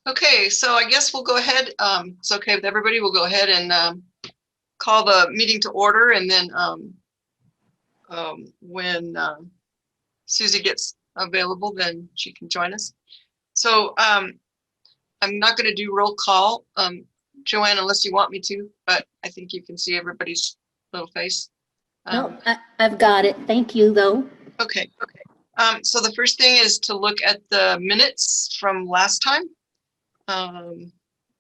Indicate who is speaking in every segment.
Speaker 1: Okay, so I guess we'll go ahead. It's okay with everybody. We'll go ahead and call the meeting to order, and then when Susie gets available, then she can join us. So I'm not going to do roll call, Joanne, unless you want me to, but I think you can see everybody's little face.
Speaker 2: No, I've got it. Thank you, though.
Speaker 1: Okay. So the first thing is to look at the minutes from last time.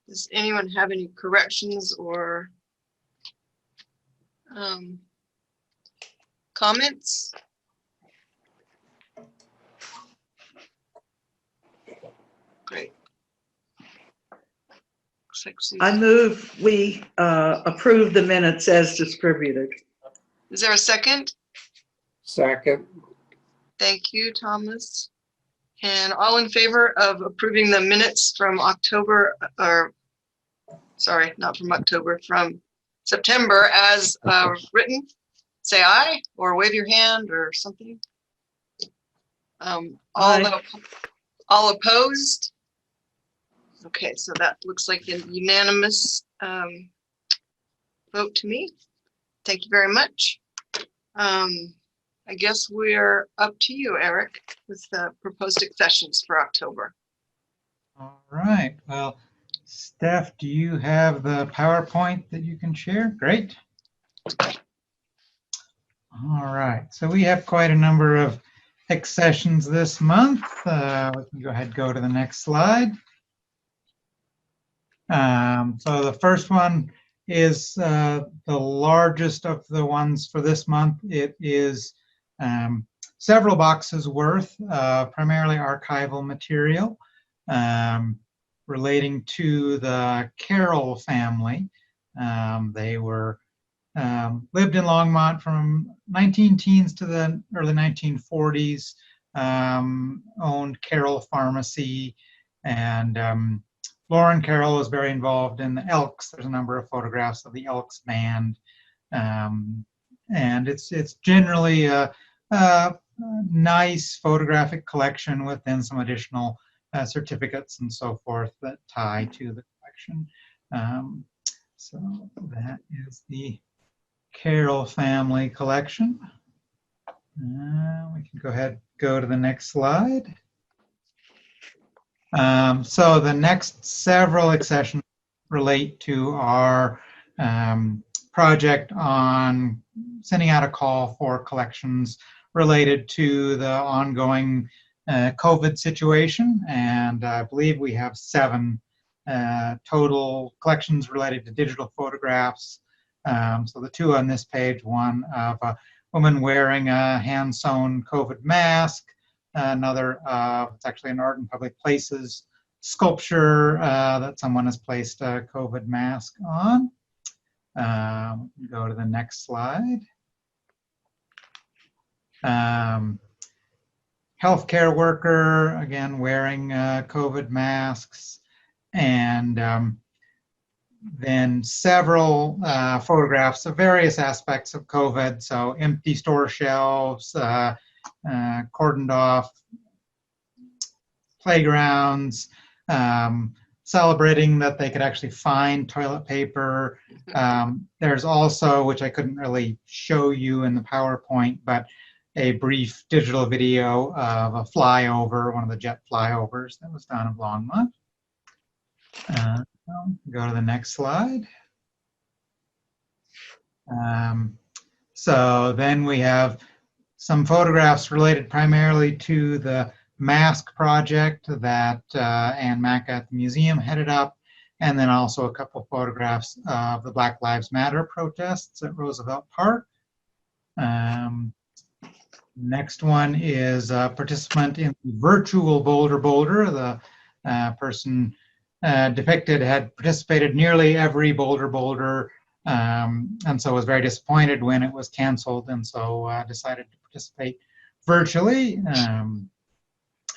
Speaker 1: Does anyone have any corrections or comments? Great. Looks like
Speaker 3: I move we approve the minutes as distributed.
Speaker 1: Is there a second?
Speaker 4: Second.
Speaker 1: Thank you, Thomas. And all in favor of approving the minutes from October, or sorry, not from October, from September as written, say aye or wave your hand or something. All opposed? Okay, so that looks like a unanimous vote to me. Thank you very much. I guess we're up to you, Eric, with the proposed accessions for October.
Speaker 5: All right. Well, Steph, do you have the PowerPoint that you can share? Great. All right. So we have quite a number of accessions this month. We can go ahead and go to the next slide. So the first one is the largest of the ones for this month. It is several boxes worth, primarily archival material relating to the Carroll family. They were lived in Longmont from 19-teens to the early 1940s, owned Carroll Pharmacy, and Lauren Carroll was very involved in the Elks. There's a number of photographs of the Elks band. And it's generally a nice photographic collection within some additional certificates and so forth that tie to the collection. So that is the Carroll family collection. We can go ahead, go to the next slide. So the next several accessions relate to our project on sending out a call for collections related to the ongoing COVID situation. And I believe we have 7 total collections related to digital photographs. So the 2 on this page, one of a woman wearing a hand-sewn COVID mask, another, it's actually an art in public places sculpture that someone has placed a COVID mask on. Go to the next slide. Healthcare worker, again, wearing COVID masks, and then several photographs of various aspects of COVID. So empty store shelves, cordoned off playgrounds, celebrating that they could actually find toilet paper. There's also, which I couldn't really show you in the PowerPoint, but a brief digital video of a flyover, one of the jet flyovers that was done of Longmont. Go to the next slide. So then we have some photographs related primarily to the mask project that Ann Mack at the museum headed up, and then also a couple of photographs of the Black Lives Matter protests at Roosevelt Park. Next one is a participant in the virtual Boulder. The person depicted had participated nearly every Boulder, and so was very disappointed when it was canceled, and so decided to participate virtually.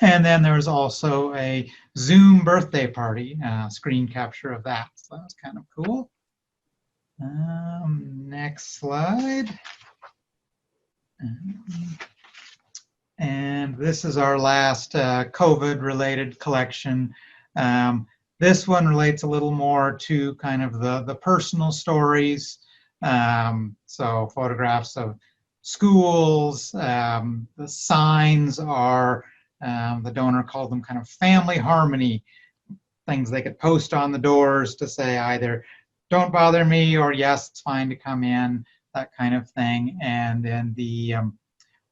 Speaker 5: And then there was also a Zoom birthday party, screen capture of that. So that was kind of cool. Next slide. And this is our last COVID-related collection. This one relates a little more to kind of the personal stories. So photographs of schools, the signs are, the donor called them kind of family harmony, things they could post on the doors to say either don't bother me or yes, it's fine to come in, that kind of thing. And then the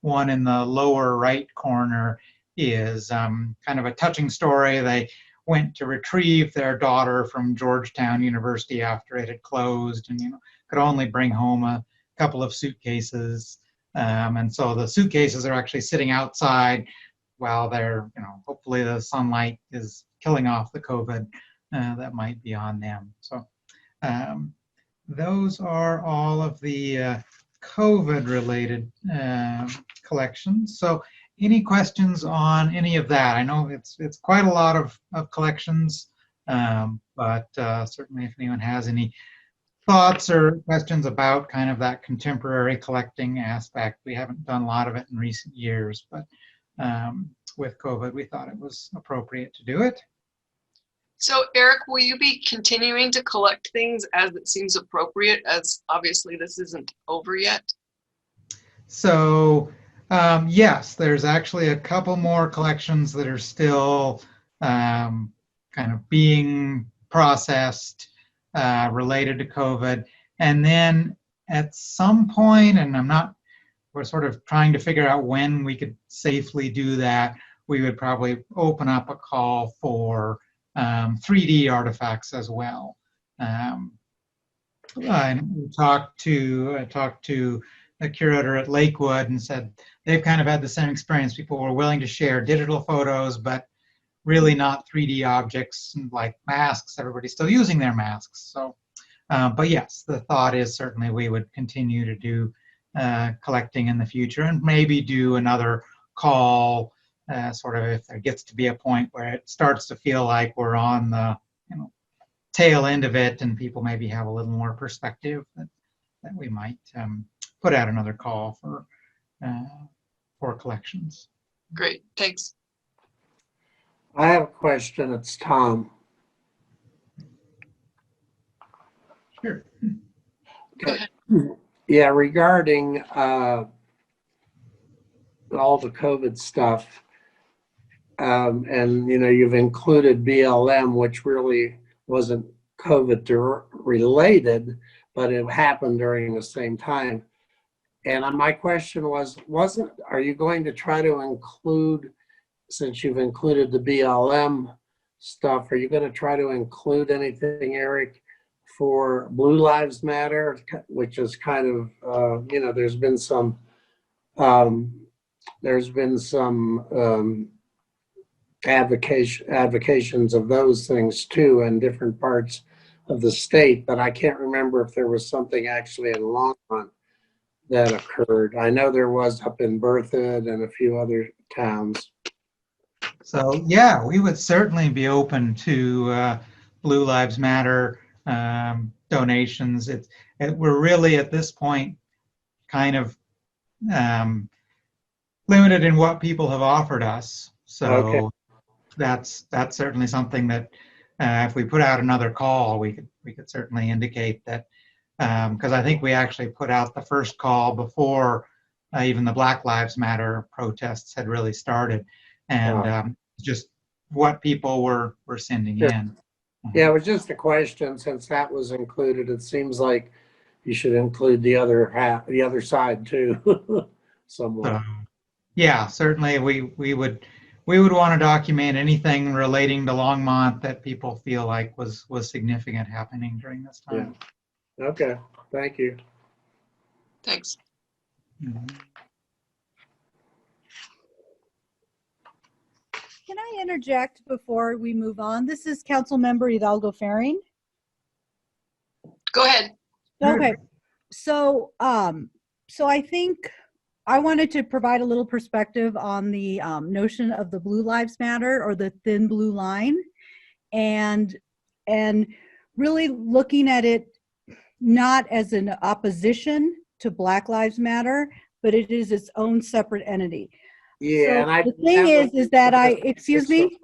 Speaker 5: one in the lower right corner is kind of a touching story. They went to retrieve their daughter from Georgetown University after it had closed, and could only bring home a couple of suitcases. And so the suitcases are actually sitting outside while they're, hopefully the sunlight is killing off the COVID that might be on them. So those are all of the COVID-related collections. So any questions on any of that? I know it's quite a lot of collections, but certainly if anyone has any thoughts or questions about kind of that contemporary collecting aspect. We haven't done a lot of it in recent years, but with COVID, we thought it was appropriate to do it.
Speaker 1: So Eric, will you be continuing to collect things as it seems appropriate, as obviously this isn't over yet?
Speaker 5: So yes, there's actually a couple more collections that are still kind of being processed related to COVID. And then at some point, and we're sort of trying to figure out when we could safely do that, we would probably open up a call for 3D artifacts as well. And we talked to the curator at Lakewood and said they've kind of had the same experience. People were willing to share digital photos, but really not 3D objects like masks. Everybody's still using their masks. So, but yes, the thought is certainly we would continue to do collecting in the future and maybe do another call sort of if there gets to be a point where it starts to feel like we're on the tail end of it and people maybe have a little more perspective that we might put out another call for collections.
Speaker 1: Great, thanks.
Speaker 4: I have a question. It's Tom.
Speaker 5: Sure.
Speaker 1: Go ahead.
Speaker 4: Yeah, regarding all the COVID stuff, and you've included BLM, which really wasn't COVID related, but it happened during the same time. And my question are you going to try to include, since you've included the BLM stuff, are you going to try to include anything, Eric, for Blue Lives Matter, which is kind of, there's been some advocations of those things too in different parts of the state, but I can't remember if there was something actually in Longmont that occurred. I know there was up in Berthoud and a few other towns.
Speaker 5: So yeah, we would certainly be open to Blue Lives Matter donations. We're really at this point kind of limited in what people have offered us. So okay. That's certainly something that if we put out another call, we could certainly indicate that, because I think we actually put out the first call before even the Black Lives Matter protests had really started, and just what people were sending in.
Speaker 4: Yeah, it was just a question. Since that was included, it seems like you should include the other half, the other side too, somewhat.
Speaker 5: Yeah, certainly we would want to document anything relating to Longmont that people feel like was significant happening during this time.
Speaker 4: Yeah. Okay, thank you.
Speaker 1: Thanks.
Speaker 5: Mm-hmm.
Speaker 6: Can I interject before we move on? This is Councilmember Hidalgo Faring.
Speaker 1: Go ahead.
Speaker 6: Okay, so I think I wanted to provide a little perspective on the notion of the Blue Lives Matter, or the thin blue line, and really looking at it not as an opposition to Black Lives Matter, but it is its own separate entity.
Speaker 4: Yeah,
Speaker 6: so
Speaker 4: and
Speaker 6: the thing is that excuse me.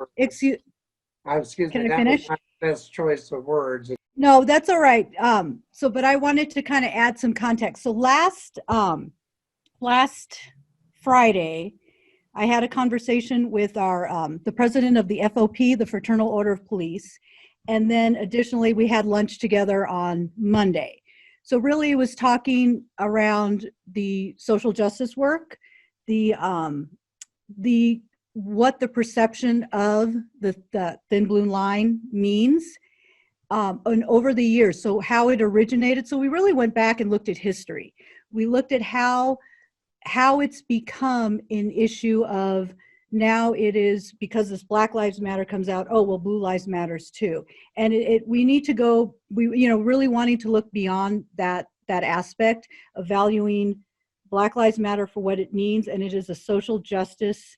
Speaker 4: Excuse
Speaker 6: Can
Speaker 4: me,
Speaker 6: I
Speaker 4: that
Speaker 6: finish?
Speaker 4: was my best choice of words.
Speaker 6: No, that's all right. But I wanted to kind of add some context. So last Friday, I had a conversation with the president of the FOP, the Fraternal Order of Police. And then additionally, we had lunch together on Monday. So really it was talking around the social justice work, what the perception of the thin blue line means, and over the years, so how it originated. So we really went back and looked at history. We looked at how it's become an issue of, now it is, because this Black Lives Matter comes out, oh, well, Blue Lives Matters too. And we need to go, really wanting to look beyond that aspect of valuing Black Lives Matter for what it means, and it is a social justice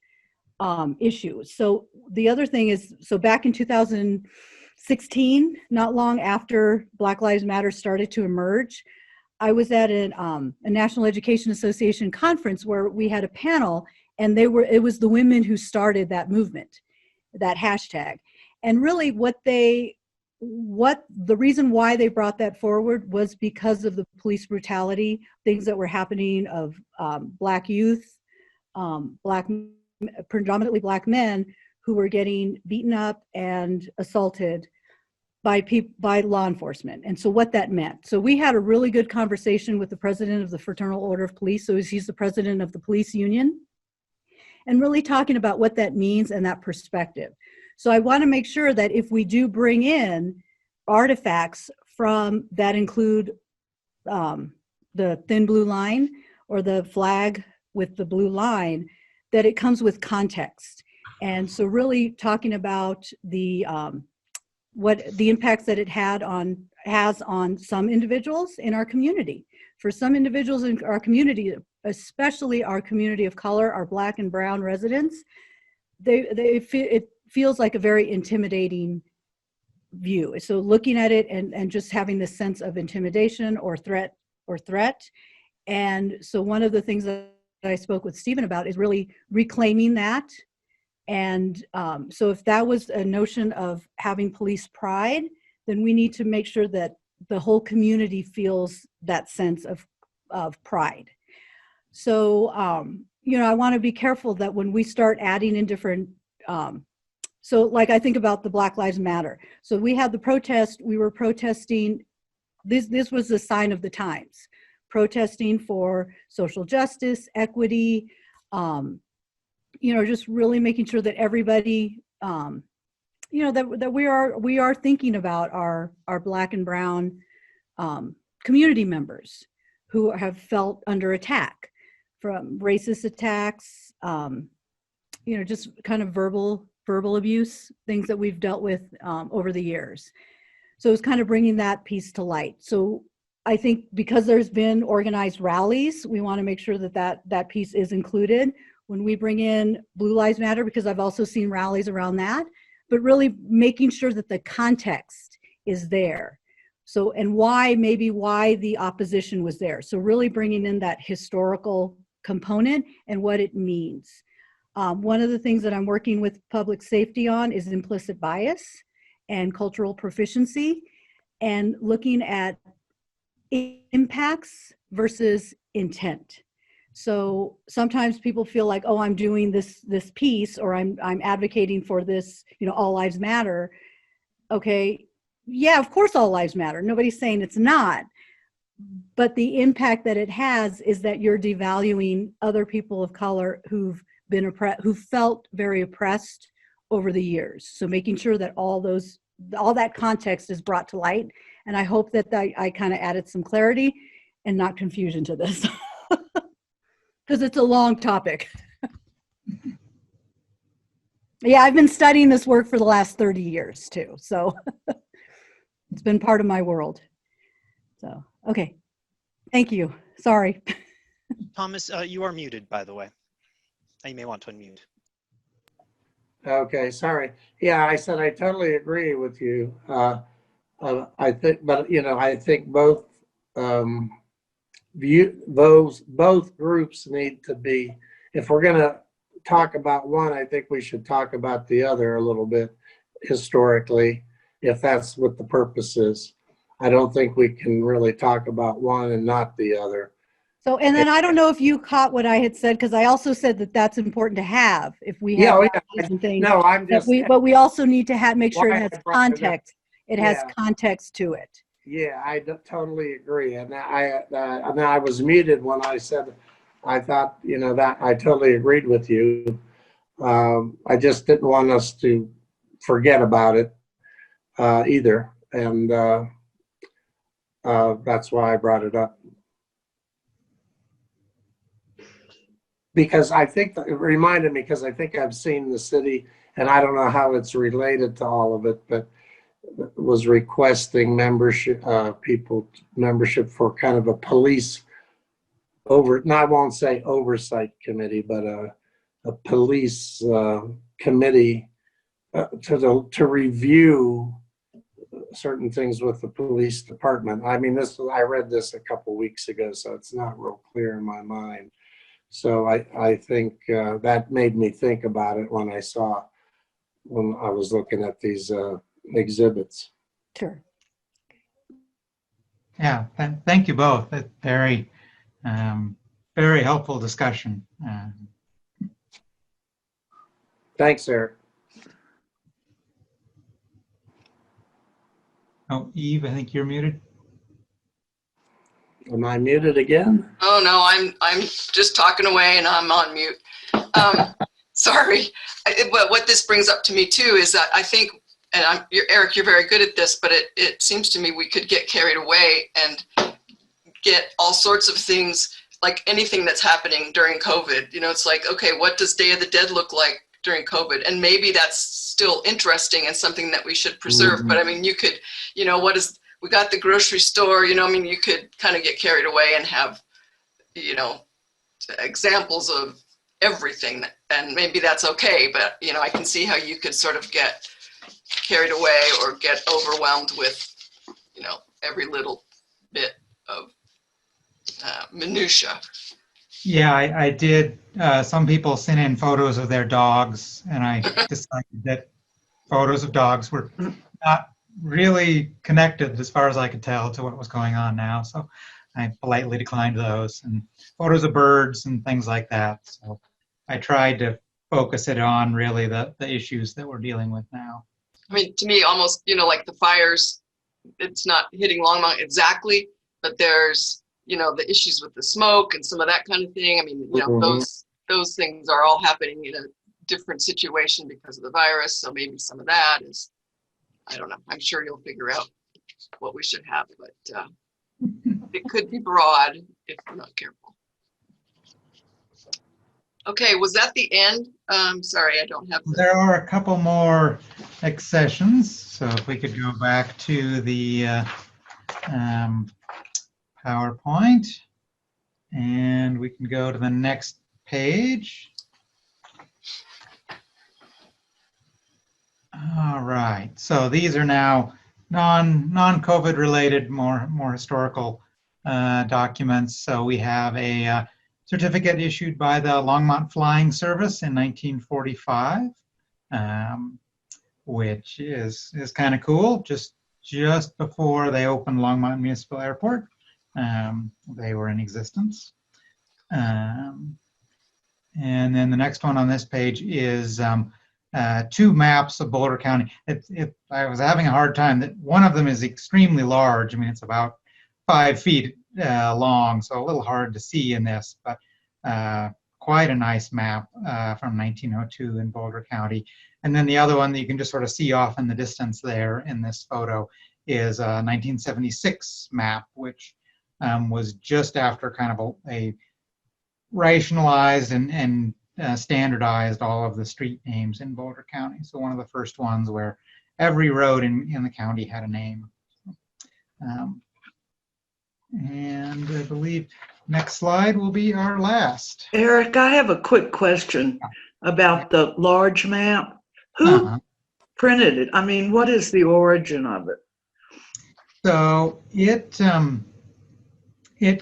Speaker 6: issue. So the other thing is, so back in 2016, not long after Black Lives Matter started to emerge, I was at a National Education Association conference where we had a panel, and it was the women who started that movement, that hashtag. And really the reason why they brought that forward was because of the police brutality, things that were happening of Black youth, predominantly Black men who were getting beaten up and assaulted by law enforcement. And so what that meant. So we had a really good conversation with the president of the Fraternal Order of Police. So he's the president of the police union, and really talking about what that means and that perspective. So I want to make sure that if we do bring in artifacts from that include the thin blue line or the flag with the blue line, that it comes with context. And so really talking about what the impacts that it has on some individuals in our community. For some individuals in our community, especially our community of color, our Black and brown residents, it feels like a very intimidating view. So looking at it and just having this sense of intimidation or threat. And so one of the things that I spoke with Stephen about is really reclaiming that. And so if that was a notion of having police pride, then we need to make sure that the whole community feels that sense of pride. So, I want to be careful that when we start adding in different, so like I think about the Black Lives Matter. So we had the protest, we were protesting, this was a sign of the times, protesting for social justice, equity, just really making sure that everybody, that we are thinking about our Black and brown community members who have felt under attack from racist attacks, just kind of verbal abuse, things that we've dealt with over the years. So it's kind of bringing that piece to light. So I think because there's been organized rallies, we want to make sure that piece is included when we bring in Blue Lives Matter, because I've also seen rallies around that, but really making sure that the context is there. So, and why the opposition was there. So really bringing in that historical component and what it means. One of the things that I'm working with public safety on is implicit bias and cultural proficiency, and looking at impacts versus intent. So sometimes people feel like, oh, I'm doing this piece, or I'm advocating for this, all lives matter. Okay, yeah, of course all lives matter. Nobody's saying it's not. But the impact that it has is that you're devaluing other people of color who've been who felt very oppressed over the years. So making sure that all that context is brought to light. And I hope that I kind of added some clarity and not confusion to this. Because it's a long topic. Yeah, I've been studying this work for the last 30 years too. So it's been part of my world. So, okay. Thank you. Sorry.
Speaker 7: Thomas, you are muted, by the way. You may want to unmute.
Speaker 4: Okay, sorry. Yeah, I said I totally agree with you. I think, but I think both both groups need to be. If we're going to talk about one, I think we should talk about the other a little bit. historically, if that's what the purpose is. I don't think we can really talk about one and not the other.
Speaker 6: So, and then I don't know if you caught what I had said, because I also said that that's important to have if we
Speaker 4: Yeah,
Speaker 6: have
Speaker 4: oh, yeah.
Speaker 6: values and things.
Speaker 4: No, I'm
Speaker 6: But
Speaker 4: just.
Speaker 6: but we also need to make sure it
Speaker 4: Why
Speaker 6: has
Speaker 4: I brought it up.
Speaker 6: context. It has
Speaker 4: Yeah.
Speaker 6: context to it.
Speaker 4: Yeah, totally agree. And I was muted when I said, I thought, that I totally agreed with you. I just didn't want us to forget about it either. And that's why I brought it up. Because I think it reminded me, because I think I've seen the city, and I don't know how it's related to all of it, but was requesting membership, membership for kind of a police I won't say oversight committee, but a police committee to review certain things with the police department. I mean, I read this a couple weeks ago, so it's not real clear in my mind. So I think that made me think about it when I was looking at these exhibits.
Speaker 6: Sure.
Speaker 5: Yeah, thank you both. That's very, very helpful discussion.
Speaker 4: Thanks, Eric.
Speaker 5: Oh, Eve, I think you're muted.
Speaker 4: Am I muted again?
Speaker 1: Oh no, I'm just talking away and I'm on mute. Sorry. But what this brings up to me too is that I think, and Eric, you're very good at this, but it seems to me we could get carried away and get all sorts of things, like anything that's happening during COVID. It's like, okay, what does Day of the Dead look like during COVID? And maybe that's still interesting and something that we should preserve.
Speaker 4: Mhm.
Speaker 1: But I mean, you could, we got the grocery store, you could kind of get carried away and have, examples of everything. And maybe that's okay. But, I can see how you could sort of get carried away or get overwhelmed with, every little bit of minutia.
Speaker 5: Yeah, I did. Some people sent in photos of their dogs, and I decided that photos of dogs were not really connected, as far as I could tell, to what was going on now. So I politely declined those, and photos of birds and things like that. So I tried to focus it on really the issues that we're dealing with now.
Speaker 1: I mean, to me, almost, like the fires, it's not hitting Longmont exactly, but there's, the issues with the smoke and some of that kind of thing. I mean, those things are all happening in a different situation because of the virus. So maybe some of that is, I don't know. I'm sure you'll figure out what we should have, but it could be broad if we're not careful. Okay, was that the end? Sorry, I don't have.
Speaker 5: There are a couple more accessions. So if we could go back to the PowerPoint, and we can go to the next page. All right, so these are now non-COVID related, more historical documents. So we have a certificate issued by the Longmont Flying Service in 1945, which is kind of cool. Just before they opened Longmont Municipal Airport, they were in existence. And then the next one on this page is 2 maps of Boulder County. I was having a hard time. That one of them is extremely large. I mean, it's about 5 feet long, so a little hard to see in this, but quite a nice map from 1902 in Boulder County. And then the other one that you can just sort of see off in the distance there in this photo is a 1976 map, which was just after kind of a rationalized and standardized all of the street names in Boulder County. So one of the first ones where every road in the county had a name. And I believe next slide will be our last.
Speaker 3: Eric, I have a quick question about the large map. Who printed it? I mean, what is the origin of it?
Speaker 5: So it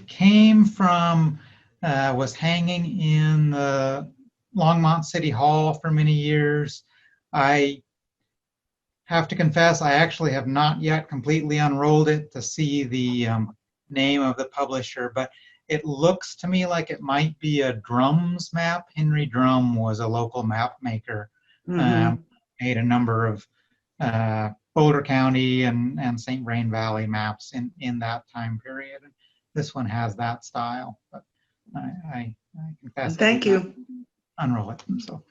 Speaker 5: came from, was hanging in the Longmont City Hall for many years. I have to confess, I actually have not yet completely unrolled it to see the name of the publisher, but it looks to me like it might be a Drums map. Henry Drum was a local map maker,
Speaker 3: Mhm.
Speaker 5: made a number of Boulder County and St. Vrain Valley maps in that time period. And this one has that style, but I confess I
Speaker 3: Thank
Speaker 5: did not
Speaker 3: you.
Speaker 5: unroll it. So.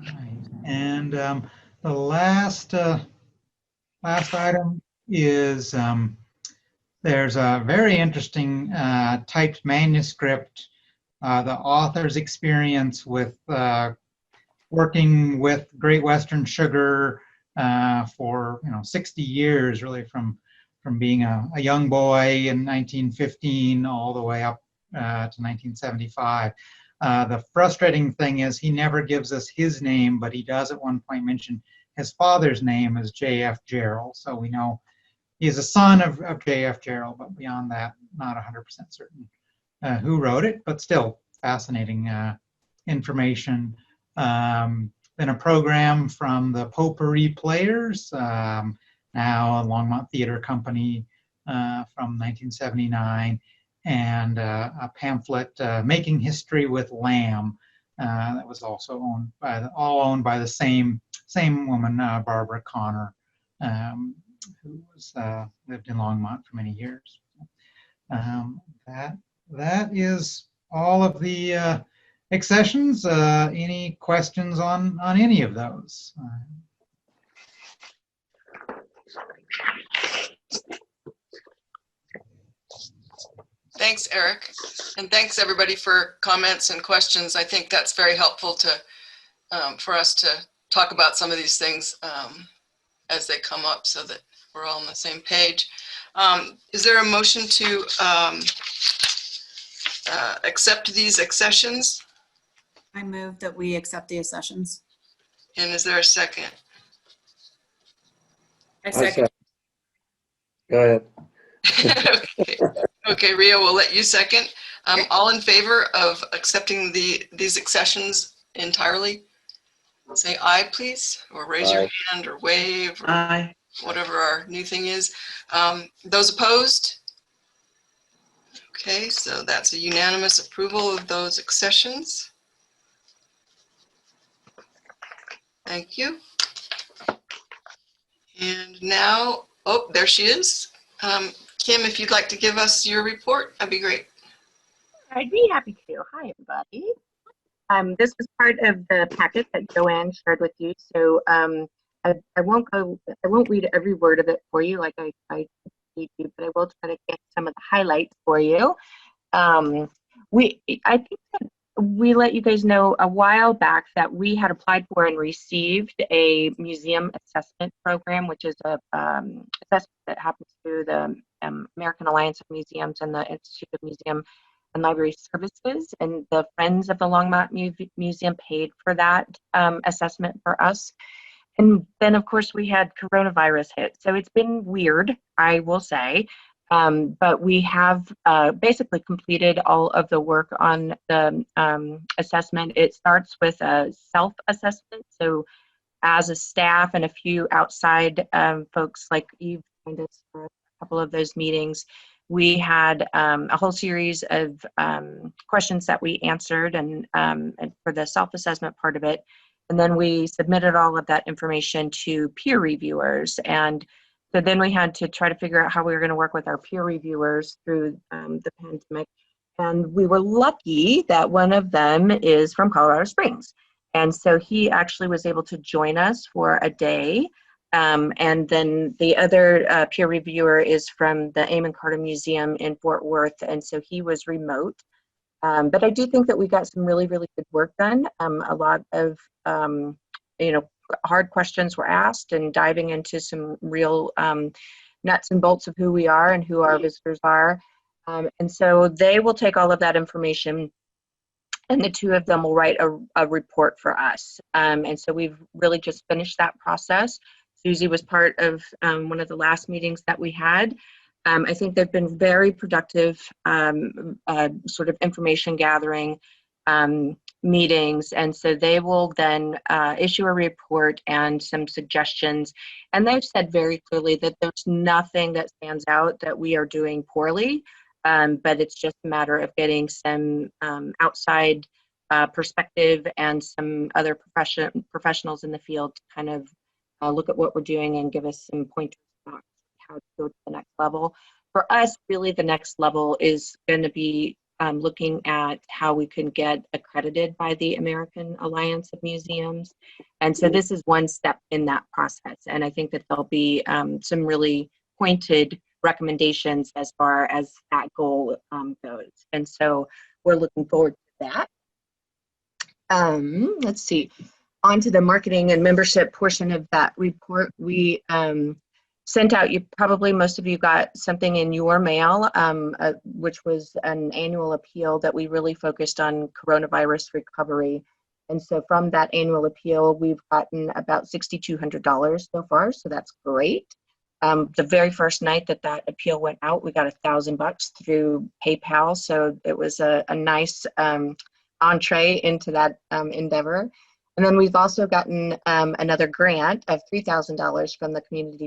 Speaker 5: Right. And the last item is there's a very interesting typed manuscript, the author's experience with working with Great Western Sugar for 60 years, really from being a young boy in 1915 all the way up to 1975. The frustrating thing is he never gives us his name, but he does at one point mention his father's name is J.F. Gerald. So we know he is a son of J.F. Gerald, but beyond that, not 100% certain who wrote it, but still fascinating information. Been a program from the Potpourri Players, now a Longmont Theater Company from 1979, and a pamphlet, Making History with Lamb, that was also owned by owned by the same woman, Barbara Connor, who was lived in Longmont for many years. That is all of the accessions. Any questions on any of those?
Speaker 1: Thanks, Eric. And thanks everybody for comments and questions. I think that's very helpful to for us to talk about some of these things as they come up so that we're all on the same page. Is there a motion to accept these accessions?
Speaker 8: I move that we accept the accessions.
Speaker 1: And is there a second?
Speaker 8: I second.
Speaker 4: Go ahead.
Speaker 1: Okay, Ria, we'll let you second. All in favor of accepting these accessions entirely? Say aye, please, or raise your hand or wave or
Speaker 3: Aye.
Speaker 1: whatever our new thing is. Those opposed? Okay, so that's a unanimous approval of those accessions. Thank you. And now, oh, there she is. Kim, if you'd like to give us your report, that'd be great.
Speaker 9: I'd be happy to. Hi, everybody. This was part of the packet that Joanne shared with you, so I won't read every word of it for you like I do, but I will try to get some of the highlights for you. I think that we let you guys know a while back that we had applied for and received a museum assessment program, which is a assessment that happens through the American Alliance of Museums and the Institute of Museum and Library Services, and the Friends of the Longmont Museum paid for that assessment for us. And then, of course, we had coronavirus hit. So it's been weird, I will say. But we have basically completed all of the work on the assessment. It starts with a self-assessment. So as a staff and a few outside folks like you've joined us for a couple of those meetings, we had a whole series of questions that we answered and for the self-assessment part of it. And then we submitted all of that information to peer reviewers. And so then we had to try to figure out how we were going to work with our peer reviewers through the pandemic. And we were lucky that one of them is from Colorado Springs. And so he actually was able to join us for a day. And then the other peer reviewer is from the Amon Carter Museum in Fort Worth. And so he was remote. But I do think that we got some really, really good work done. A lot of, hard questions were asked and diving into some real nuts and bolts of who we are and who our visitors are. And so they will take all of that information and the two of them will write a report for us. And so we've really just finished that process. Susie was part of one of the last meetings that we had. I think they've been very productive sort of information gathering. meetings. And so they will then issue a report and some suggestions. And they've said very clearly that there's nothing that stands out that we are doing poorly, but it's just a matter of getting some outside perspective and some other professionals in the field to kind of look at what we're doing and give us some pointers about how to go to the next level. For us, really the next level is going to be looking at how we can get accredited by the American Alliance of Museums. And so this is one step in that process. And I think that there'll be some really pointed recommendations as far as that goal goes. And so we're looking forward to that. Let's see, on to the marketing and membership portion of that report. We sent out, most of you got something in your mail, which was an annual appeal that we really focused on coronavirus recovery. And so from that annual appeal, we've gotten about $6,200 so far, so that's great. The very first night that that appeal went out, we got $1,000 through PayPal, so it was a nice entree into that endeavor. And then we've also gotten another grant of $3,000 from the Community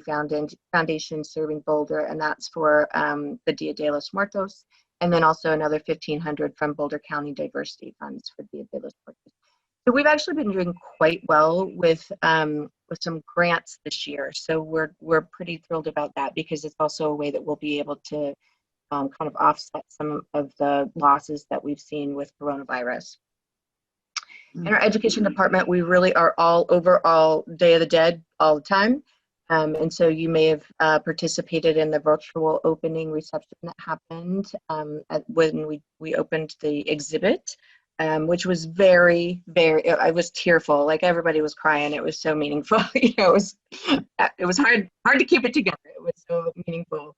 Speaker 9: Foundation Serving Boulder, and that's for the Dia de los Muertos, and then also another $1,500 from Boulder County Diversity Funds for Dia de los Muertos. So we've actually been doing quite well with some grants this year. So we're pretty thrilled about that, because it's also a way that we'll be able to kind of offset some of the losses that we've seen with coronavirus. In our education department, we really are all over all Day of the Dead all the time. And so you may have participated in the virtual opening reception that happened when we opened the exhibit, which was very, I was tearful. Like, everybody was crying. It was so meaningful. It was hard to keep it together. It was so meaningful.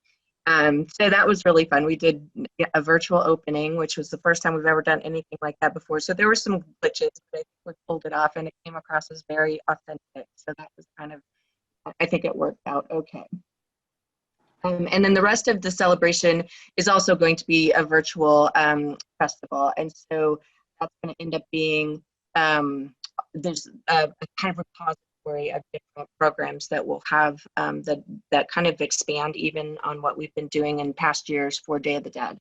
Speaker 9: So that was really fun. We did a virtual opening, which was the first time we've ever done anything like that before. So there were some glitches, but I think we pulled it off and it came across as very authentic. So that was kind of, I think it worked out okay. And then the rest of the celebration is also going to be a virtual festival. And so that's going to end up being, there's a kind of repository of different programs that will have that kind of expand even on what we've been doing in past years for Day of the Dead.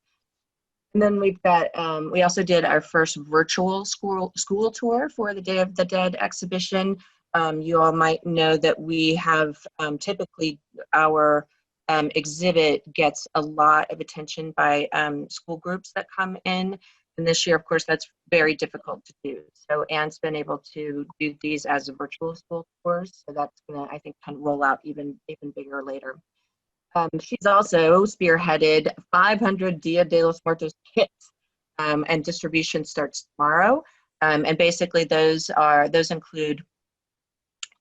Speaker 9: And then we've got, we also did our first virtual school tour for the Day of the Dead exhibition. You all might know that we have typically our exhibit gets a lot of attention by school groups that come in. And this year, of course, that's very difficult to do. So Anne's been able to do these as a virtual school tours. So that's gonna, I think, kind of roll out even bigger later. She's also spearheaded 500 Dia de los Muertos kits, and distribution starts tomorrow. And basically those include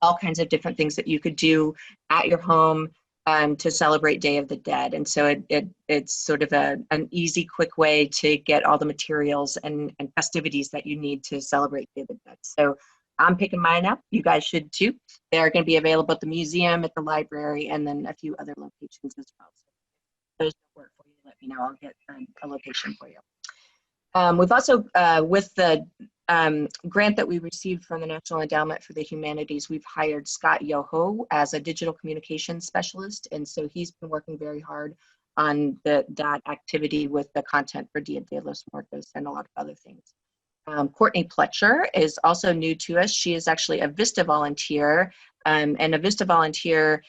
Speaker 9: all kinds of different things that you could do at your home to celebrate Day of the Dead. And so it's sort of an easy, quick way to get all the materials and festivities that you need to celebrate Day of the Dead. So I'm picking mine up. You guys should too. They are going to be available at the museum, at the library, and then a few other locations as well. So if those don't work for you, let me know. I'll get a location for you. We've also, with the grant that we received from the National Endowment for the Humanities, we've hired Scott Yoho as a digital communications specialist. And so he's been working very hard on that activity with the content for Dia de los Muertos and a lot of other things. Courtney Pletcher is also new to us. She is actually a VISTA volunteer, and a VISTA volunteer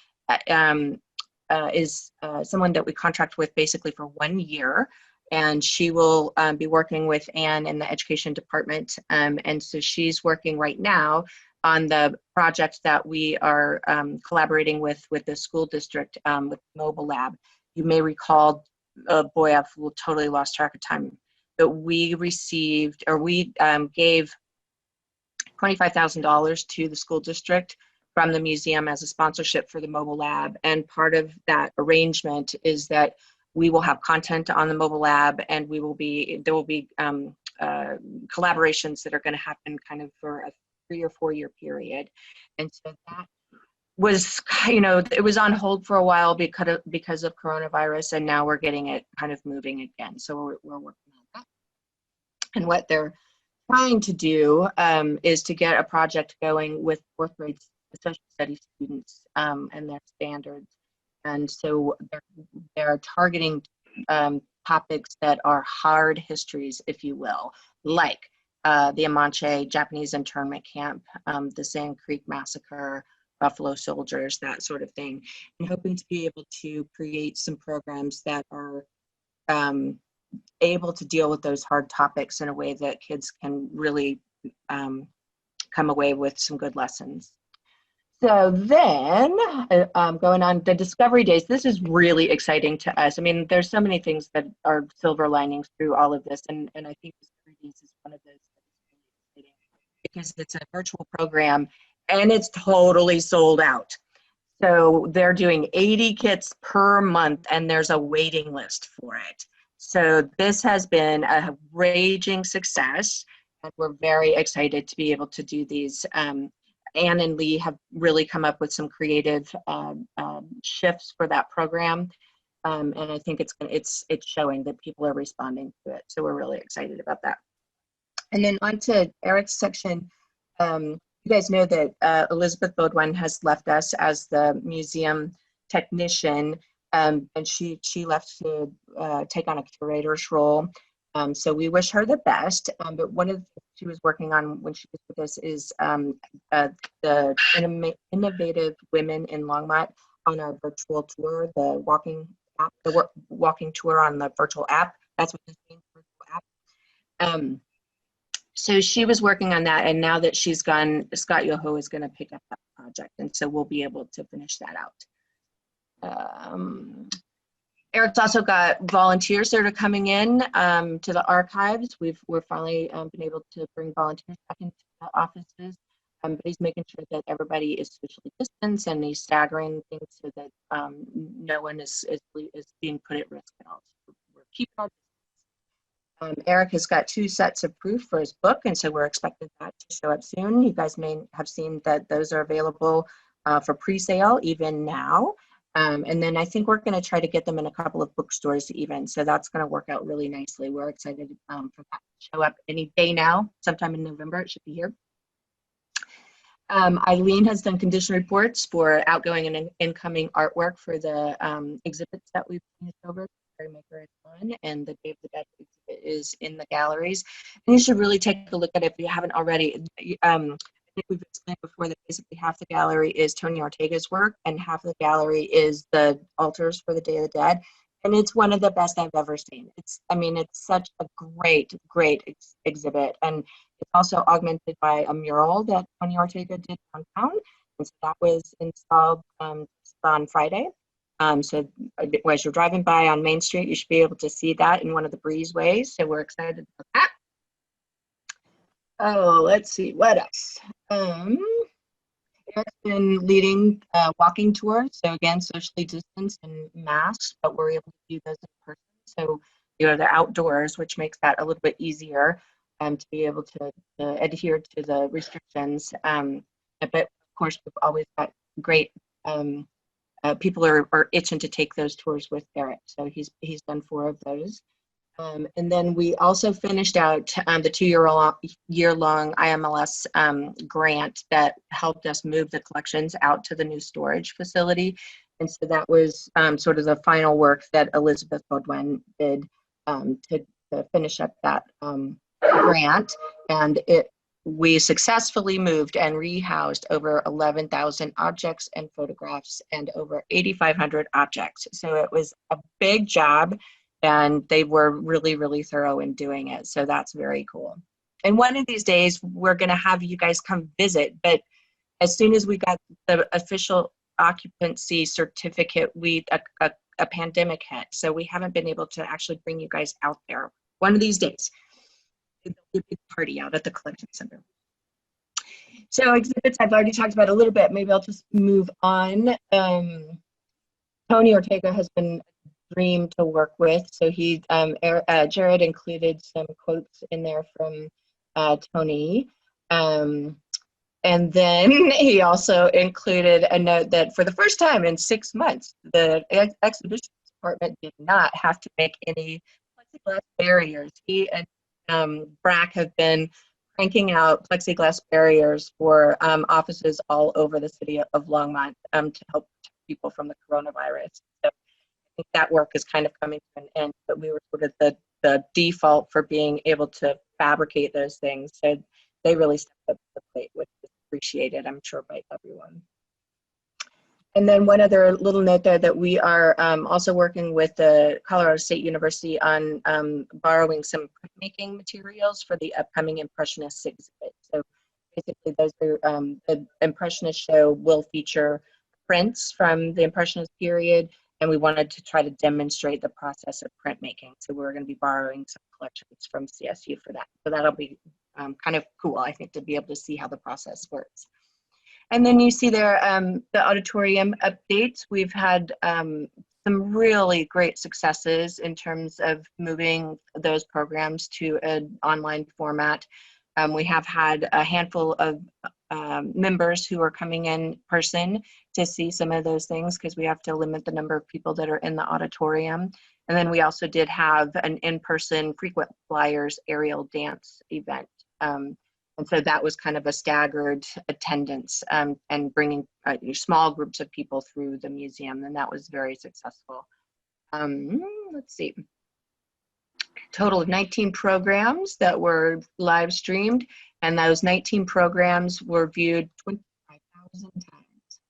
Speaker 9: is someone that we contract with basically for 1 year. And she will be working with Anne in the education department. And so she's working right now on the project that we are collaborating with the school district with Mobile Lab. You may recall, boy, I've totally lost track of time, but we received, or we gave $25,000 to the school district from the museum as a sponsorship for the Mobile Lab. And part of that arrangement is that we will have content on the Mobile Lab, and there will be collaborations that are going to happen kind of for a 3 or 4 year period. And so that was, it was on hold for a while because of coronavirus, and now we're getting it kind of moving again. So we're working on that. And what they're trying to do is to get a project going with fourth grade social studies students and their standards. And so they're targeting topics that are hard histories, if you will, like the Amanche Japanese internment camp, the Sand Creek Massacre, Buffalo Soldiers, that sort of thing, and hoping to be able to create some programs that are able to deal with those hard topics in a way that kids can really come away with some good lessons. So then going on the Discovery Days, this is really exciting to us. I mean, there's so many things that are silver linings through all of this. And I think Discovery Days is one of those that is really exciting because it's a virtual program and it's totally sold out. So they're doing 80 kits per month and there's a waiting list for it. So this has been a raging success and we're very excited to be able to do these. Anne and Lee have really come up with some creative shifts for that program, and I think it's showing that people are responding to it. So we're really excited about that. And then on to Eric's section. You guys know that Elizabeth Baudouin has left us as the museum technician, and she left to take on a curator's role. So we wish her the best. But one of the things she was working on when she was with us is the innovative women in Longmont on our virtual tour, the walking app, the walking tour on the virtual app. That's what this means, virtual app. So she was working on that, and now that she's gone, Scott Yoho is going to pick up that project, and so we'll be able to finish that out. Eric's also got volunteers that are coming in to the archives. We're finally been able to bring volunteers back into the offices, but he's making sure that everybody is socially distanced and he's staggering things so that no one is being put at risk at all. So we're keeping our distance. Eric has got 2 sets of proof for his book, and so we're expecting that to show up soon. You guys may have seen that those are available for pre-sale even now. And then I think we're going to try to get them in a couple of bookstores even. So that's going to work out really nicely. We're excited for that to show up any day now. Sometime in November, it should be here. Eileen has done condition reports for outgoing and incoming artwork for the exhibits that we've finished over. Fairy Maker is on, and the Day of the Dead exhibit is in the galleries. And you should really take a look at it if you haven't already. I think we've explained before that basically half the gallery is Tony Ortega's work and half the gallery is the altars for the Day of the Dead. And it's one of the best I've ever seen. I mean, it's such a great exhibit. And it's also augmented by a mural that Tony Ortega did downtown. And so that was installed on Friday. So as you're driving by on Main Street, you should be able to see that in one of the breezeways. So we're excited about that. Oh, let's see, what else? Eric's been leading walking tours. So again, socially distanced and masked, but we're able to do those in person. So, they're outdoors, which makes that a little bit easier to be able to adhere to the restrictions. But of course, we've always got great people are itching to take those tours with Eric. So he's done 4 of those. And then we also finished out the 2-year-long IMLS grant that helped us move the collections out to the new storage facility. And so that was sort of the final work that Elizabeth Baudouin did to finish up that grant. And we successfully moved and rehoused over 11,000 objects and photographs and over 8,500 objects. So it was a big job. And they were really, really thorough in doing it. So that's very cool. And one of these days, we're going to have you guys come visit. But as soon as we got the official occupancy certificate, a pandemic hit. So we haven't been able to actually bring you guys out there. One of these days, there'll be a big party out at the collection center. So exhibits, I've already talked about a little bit. Maybe I'll just move on. Tony Ortega has been dream to work with. So Jared included some quotes in there from Tony. And then he also included a note that for the first time in 6 months, the exhibition department did not have to make any plexiglass barriers. He and Brack have been cranking out plexiglass barriers for offices all over the city of Longmont to help protect people from the coronavirus. So I think that work is kind of coming to an end, but we were sort of the default for being able to fabricate those things. So they really stepped up to the plate, which is appreciated, I'm sure, by everyone. And then one other little note there that we are also working with the Colorado State University on borrowing some printmaking materials for the upcoming Impressionist exhibit. So basically those are, the Impressionist Show will feature prints from the Impressionist period, and we wanted to try to demonstrate the process of printmaking. So we're going to be borrowing some collections from CSU for that. So that'll be kind of cool, I think, to be able to see how the process works. And then you see there the auditorium updates. We've had some really great successes in terms of moving those programs to an online format. We have had a handful of members who are coming in person to see some of those things because we have to limit the number of people that are in the auditorium. And then we also did have an in-person frequent flyers aerial dance event. And so that was kind of a staggered attendance and bringing small groups of people through the museum, and that was very successful. Let's see. Total of 19 programs that were live streamed, and those 19 programs were viewed 25,000 times.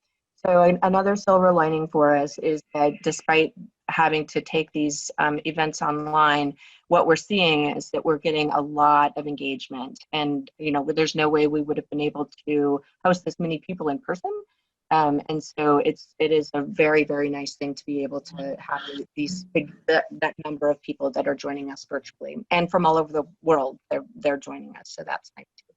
Speaker 9: So another silver lining for us is that despite having to take these events online, what we're seeing is that we're getting a lot of engagement, and there's no way we would have been able to host this many people in person. And so it is a very, very nice thing to be able to have these that number of people that are joining us virtually, and from all over the world they're joining us, so that's nice too.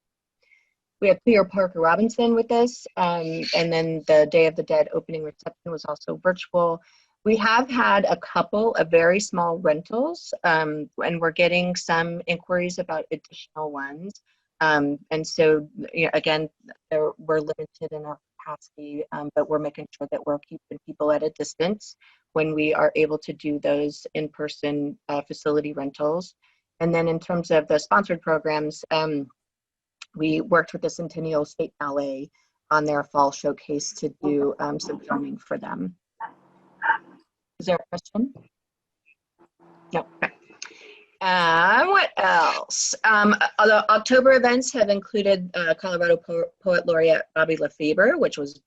Speaker 9: We have Cleo Parker Robinson with us, and then the Day of the Dead opening reception was also virtual. We have had a couple of very small rentals, and we're getting some inquiries about additional ones. And so, again, we're limited in our capacity, but we're making sure that we're keeping people at a distance when we are able to do those in-person facility rentals. And then in terms of the sponsored programs, we worked with the Centennial State Ballet on their fall showcase to do some filming for them. Is there a question? No. Okay. What else? The October events have included Colorado Poet Laureate Bobby Lefebvre, which was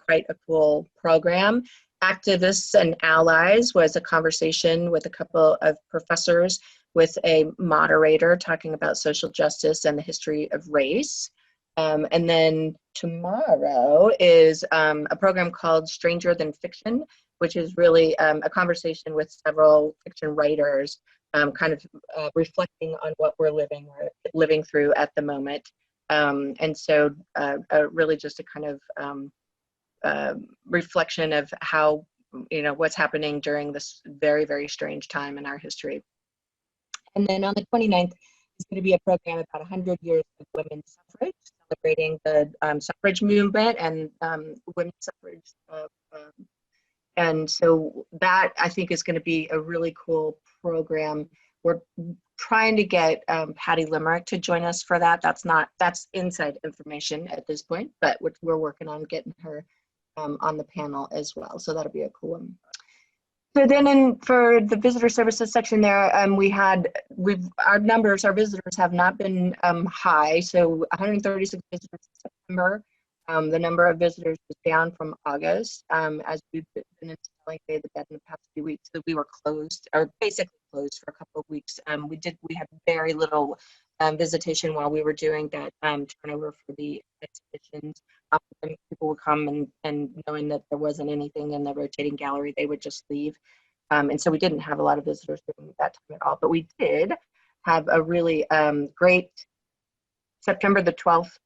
Speaker 9: quite a cool program. Activists and Allies was a conversation with a couple of professors with a moderator talking about social justice and the history of race. And then tomorrow is a program called Stranger Than Fiction, which is really a conversation with several fiction writers, kind of reflecting on what we're living through at the moment. And so really just a kind of reflection of how, what's happening during this very, very strange time in our history. And then on the 29th, is going to be a program about 100 years of women's suffrage, celebrating the suffrage movement and women's suffrage. And so that, I think, is going to be a really cool program. We're trying to get Patty Limerick to join us for that. That's inside information at this point, but we're working on getting her on the panel as well. So that'll be a cool one. So then for the visitor services section there, our visitors have not been high. So 136 visitors in September. The number of visitors was down from August as we've been installing Day of the Dead in the past few weeks. So we were closed, or basically closed, for a couple of weeks. We had very little visitation while we were doing that turnover for the exhibitions. Often people would come and knowing that there wasn't anything in the rotating gallery, they would just leave. And so we didn't have a lot of visitors during that time at all. But we did have a really great September the 12th.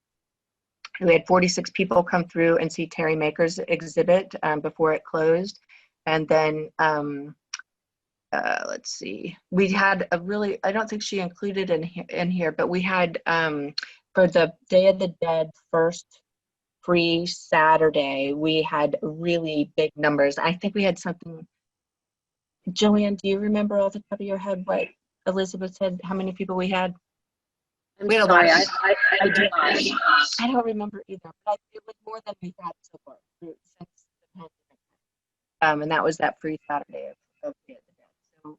Speaker 9: We had 46 people come through and see Terry Maker's exhibit before it closed. And then, let's see, we had a really, I don't think she included in here, but we had, for the Day of the Dead first free Saturday, we had really big numbers. I think we had something, Jillian, do you remember off the top of your head what Elizabeth said, how many people we had?
Speaker 2: I'm
Speaker 9: We had a
Speaker 2: sorry,
Speaker 9: lot
Speaker 2: I do not.
Speaker 9: I don't remember either, but it was more than we've had so far since the pandemic. And that was that free Saturday of Day of the Dead. So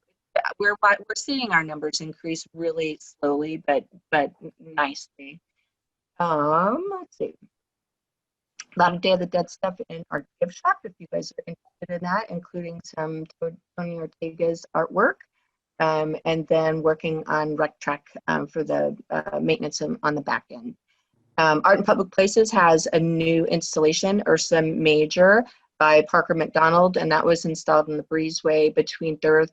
Speaker 9: we're seeing our numbers increase really slowly, but nicely. Let's see. A lot of Day of the Dead stuff in our gift shop if you guys are interested in that, including some Tony Ortega's artwork. And then working on Rec Track for the maintenance on the back end. Art in Public Places has a new installation, Ursa Major, by Parker McDonald, and that was installed in the breezeway between 3rd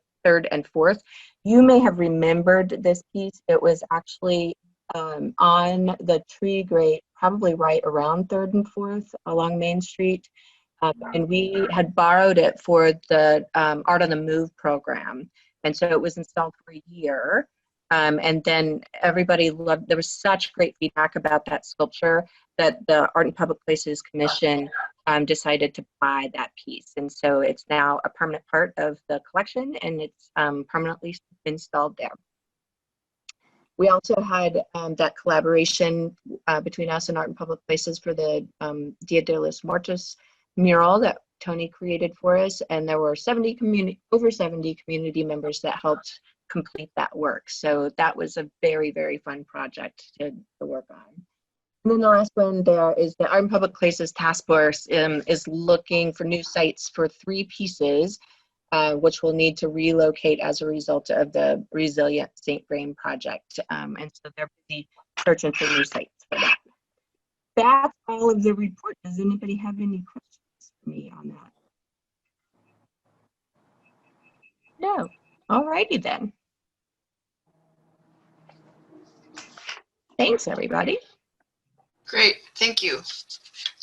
Speaker 9: and 4th. You may have remembered this piece. It was actually on the tree grate, probably right around 3rd and 4th along Main Street. And we had borrowed it for the Art on the Move program. And so it was installed for a year. And then everybody loved, there was such great feedback about that sculpture that the Art in Public Places Commission decided to buy that piece. And so it's now a permanent part of the collection and it's permanently installed there. We also had that collaboration between us and Art in Public Places for the Dia de los Muertos mural that Tony created for us, and there were over 70 community members that helped complete that work. So that was a very, very fun project to work on. And then the last one there is the Art in Public Places Task Force is looking for new sites for 3 pieces, which will need to relocate as a result of the Resilient St. Vrain project. And so they're busy searching for new sites for that. That's all of the report. Does anybody have any questions for me on that? No. All righty then. Thanks, everybody.
Speaker 1: Great, thank you.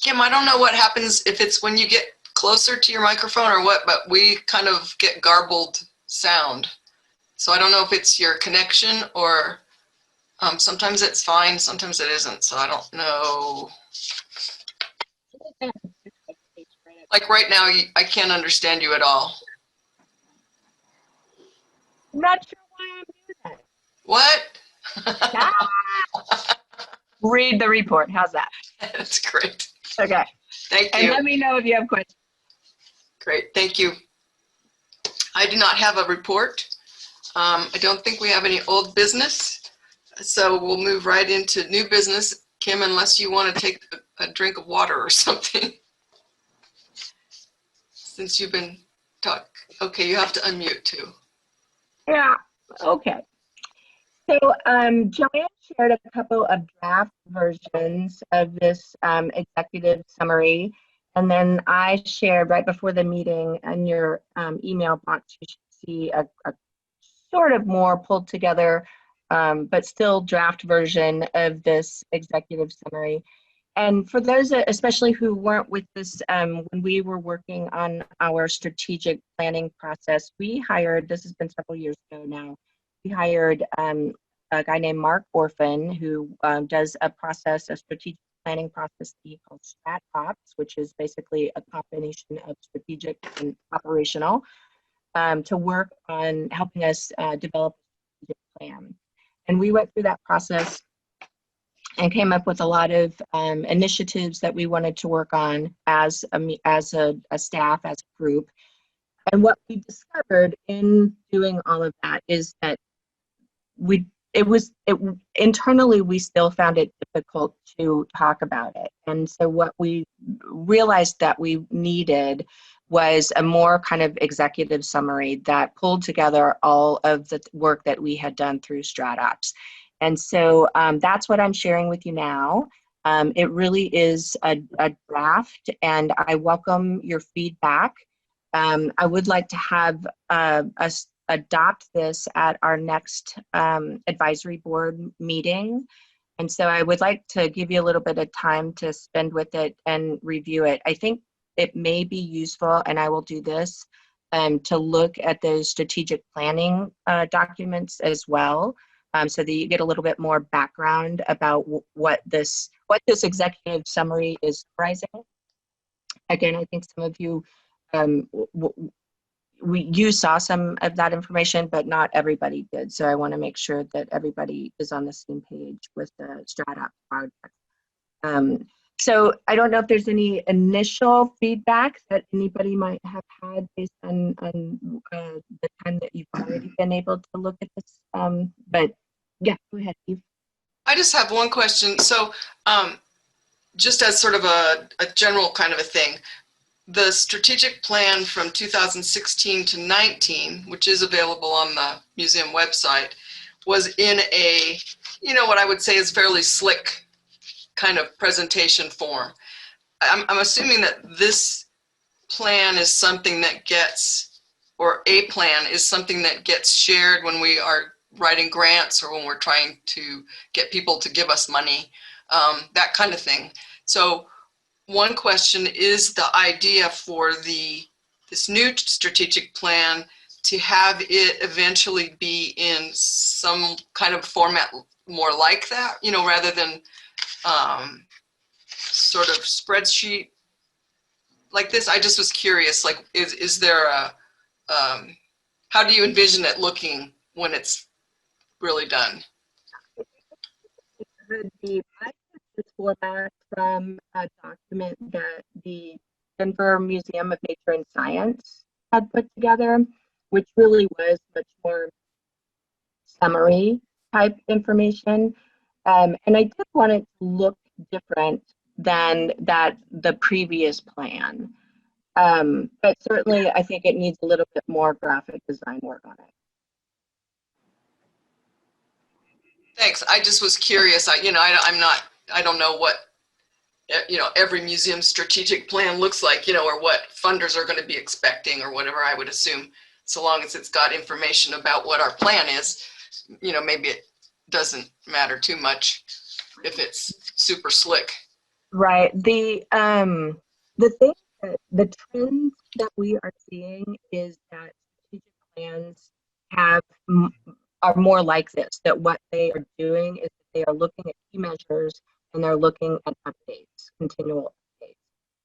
Speaker 1: Kim, I don't know what happens if it's when you get closer to your microphone or what, but we kind of get garbled sound. So I don't know if it's your connection or sometimes it's fine, sometimes it isn't. So I don't know. Like right now, I can't understand you at all.
Speaker 9: I'm not sure why I'm doing that.
Speaker 1: What?
Speaker 9: Read the report. How's that?
Speaker 1: That's great.
Speaker 9: Okay.
Speaker 1: Thank
Speaker 9: And
Speaker 1: you.
Speaker 9: let me know if you have questions.
Speaker 1: Great, thank you. I do not have a report. I don't think we have any old business. So we'll move right into new business. Kim, unless you want to take a drink of water or something. Since you've been talking. Okay, you have to unmute too.
Speaker 9: Yeah, okay. So Joanne shared a couple of draft versions of this executive summary. And then I shared right before the meeting in your email box, you should see a sort of more pulled together, but still draft version of this executive summary. And for those, especially who weren't with us when we were working on our strategic planning process, we hired, this has been several years ago now, we hired a guy named Mark Orphan who does a strategic planning process called StratOps, which is basically a combination of strategic and operational to work on helping us develop a strategic plan. And we went through that process and came up with a lot of initiatives that we wanted to work on as a staff, as a group. And what we discovered in doing all of that is that internally we still found it difficult to talk about it. And so what we realized that we needed was a more kind of executive summary that pulled together all of the work that we had done through StratOps. And so that's what I'm sharing with you now. It really is a draft, and I welcome your feedback. I would like to have us adopt this at our next advisory board meeting. And so I would like to give you a little bit of time to spend with it and review it. I think it may be useful, and I will do this, to look at those strategic planning documents as well, so that you get a little bit more background about what this executive summary is summarizing. Again, I think some of you you saw some of that information, but not everybody did. So I want to make sure that everybody is on the same page with the Strat project. So I don't know if there's any initial feedback that anybody might have had based on the time that you've already been able to look at this. But yeah, go ahead, Eve.
Speaker 1: I just have one question. So just as sort of a general kind of a thing, the strategic plan from 2016 to 19, which is available on the museum website, was in a, you know, what I would say is fairly slick kind of presentation form. I'm assuming that this plan is something that gets, or a plan is something that gets shared when we are writing grants or when we're trying to get people to give us money, that kind of thing. So one question is the idea for this new strategic plan to have it eventually be in some kind of format more like that, you know, rather than sort of spreadsheet like this. I just was curious, like, is there a, how do you envision it looking when it's really done?
Speaker 9: The format from a document that the Denver Museum of Nature and Science had put together, which really was much more summary type information. And I did want it to look different than the previous plan. But certainly I think it needs a little bit more graphic design work on it.
Speaker 1: Thanks. I just was curious. I don't know what, you know, every museum strategic plan looks like, you know, or what funders are going to be expecting or whatever. I would assume, so long as it's got information about what our plan is, you know, maybe it doesn't matter too much if it's super slick.
Speaker 9: Right. The thing that the trend that we are seeing is that strategic plans are more like this, that what they are doing is that they are looking at key measures and they're looking at updates, continual updates.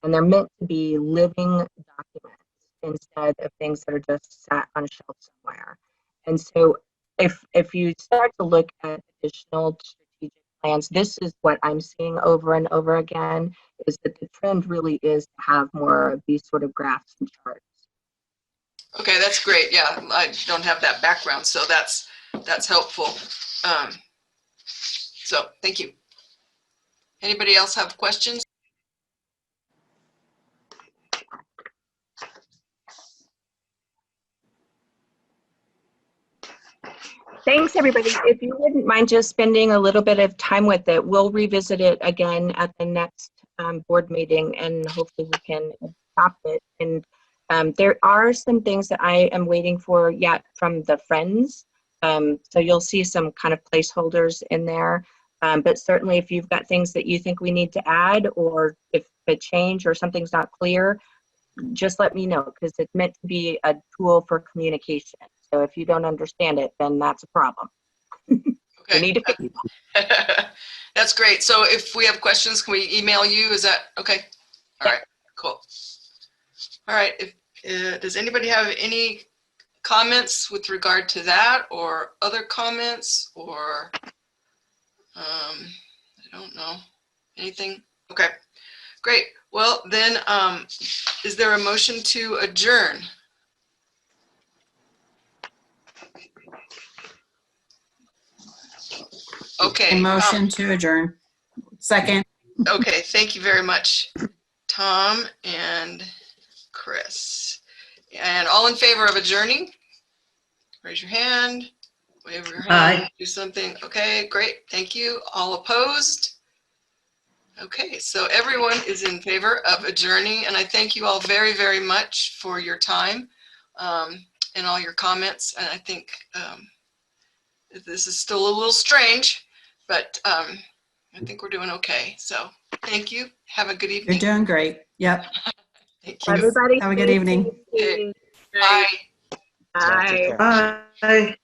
Speaker 9: And they're meant to be living documents instead of things that are just sat on a shelf somewhere. And so if you start to look at additional strategic plans, this is what I'm seeing over and over again, is that the trend really is to have more of these sort of graphs and charts.
Speaker 1: Okay, that's great. Yeah, I don't have that background, so that's helpful. So thank you. Anybody else have questions?
Speaker 9: Thanks, everybody. If you wouldn't mind just spending a little bit of time with it, we'll revisit it again at the next board meeting, and hopefully we can adopt it. And there are some things that I am waiting for yet from the Friends. So you'll see some kind of placeholders in there. But certainly if you've got things that you think we need to add, or if a change or something's not clear, just let me know, because it's meant to be a tool for communication. So if you don't understand it, then that's a problem.
Speaker 1: Okay.
Speaker 9: We need to fix it.
Speaker 1: That's great. So if we have questions, can we email you? Is that okay? All right, cool. All right, does anybody have any comments with regard to that, or other comments, or I don't know, anything? Okay, great. Well, then, is there a motion to adjourn? Okay.
Speaker 8: A motion to adjourn. Second.
Speaker 1: Okay, thank you very much, Tom and Chris. And all in favor of adjourning? Raise your hand, wave your hand, do something. Okay, great, thank you. All opposed? Okay, so everyone is in favor of adjourning, and I thank you all very, very much for your time and all your comments. And I think this is still a little strange, but I think we're doing okay. So thank you. Have a good evening.
Speaker 8: You're doing great. Yep.
Speaker 1: Thank you.
Speaker 9: Everybody,
Speaker 8: Have a good evening.
Speaker 1: Okay. Bye.
Speaker 9: Bye.
Speaker 3: Bye.